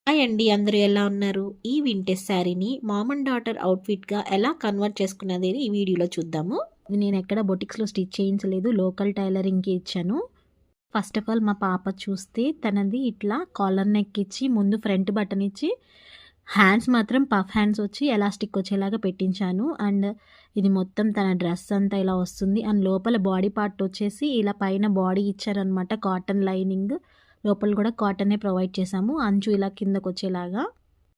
Hi అండి, అందరూ ఎలా ఉన్నారు? ఈ వింటేజ్ శారీని మామ్ అండ్ డాటర్ అవుట్‌ఫిట్‌గా ఎలా కన్వర్ట్ చేసుకున్నది ఈ వీడియోలో చూద్దాము. నేను ఎక్కడ బొటిక్స్‌లో స్టిచ్ చేయించలేదు. లోకల్ టైలరింగ్‌కి ఇచ్చాను. ఫస్ట్ ఆఫ్ ఆల్ మా పాప చూస్తే తనది ఇట్లా కాలర్ నెక్ ఇచ్చి ముందు ఫ్రంట్ బటన్ ఇచ్చి హ్యాండ్స్ మాత్రం పఫ్ హ్యాండ్స్ వచ్చి ఎలాస్టిక్ వచ్చేలాగా పెట్టించాను. అండ్ ఇది మొత్తం తన డ్రెస్ అంతా ఇలా వస్తుంది. అండ్ లోపల బాడీ పార్ట్ వచ్చేసి ఇలా పైన బాడీ ఇచ్చారనమాట. కాటన్ లైనింగ్ లోపల కూడా కాటనే ప్రొవైడ్ చేశాము. అంచు ఇలా కిందకొచ్చేలాగా.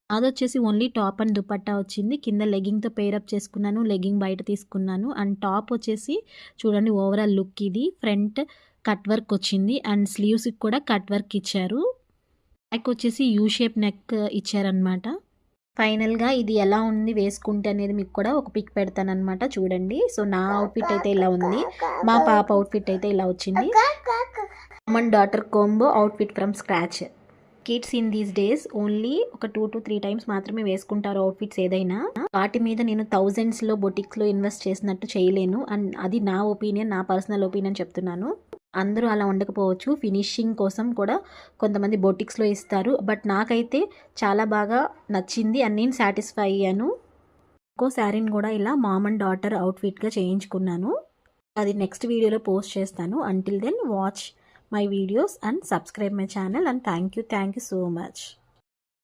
అదొచ్చేసి ఓన్లీ టాప్ అండ్ దుపట్టా వచ్చింది. కింద లెగ్గింగ్‌తో పేరప్ చేసుకున్నాను. లెగ్గింగ్ బయట తీసుకున్నాను. అండ్ టాప్ వచ్చేసి చూడండి ఓవరాల్ లుక్ ఇది. ఫ్రంట్ కట్ వర్క్ వచ్చింది. అండ్ స్లీవ్స్‌కి కూడా కట్ వర్క్ ఇచ్చారు. బ్యాక్ వచ్చేసి యూ షేప్ నెక్ ఇచ్చారనమాట. ఫైనల్‌గా ఇది ఎలా ఉంది వేసుకుంటే అనేది మీకు కూడా ఒక పిక్ పెడతాననమాట చూడండి. సో, నా అవుట్‌ఫిట్ అయితే ఇలా ఉంది. మా పాప అవుట్‌ఫిట్ అయితే ఇలా వచ్చింది. Mom and daughter combo outfit from scratch. Kids in these days only ఒక 2-3 టైమ్స్ మాత్రమే వేసుకుంటారు అవుట్‌ఫిట్స్ ఏదైనా. వాటి మీద నేను థౌజండ్స్‌లో బొటిక్స్‌లో ఇన్వెస్ట్ చేసినట్టు చేయలేను. అండ్ అది నా ఒపీనియన్, నా పర్సనల్ ఒపీనియన్ చెప్తున్నాను. అందరూ అలా ఉండకపోవచ్చు. ఫినిషింగ్ కోసం కూడా కొంతమంది బొటిక్స్‌లో ఇస్తారు. బట్ నాకైతే చాలా బాగా నచ్చింది అండ్ నేను సాటిస్ఫై అయ్యాను. ఇంకో శారీని కూడా ఇలా మామ్ అండ్ డాటర్ అవుట్‌ఫిట్‌గా చేయించుకున్నాను. అది నెక్స్ట్ వీడియోలో పోస్ట్ చేస్తాను. Until then watch my videos and subscribe my channel and thank you so much.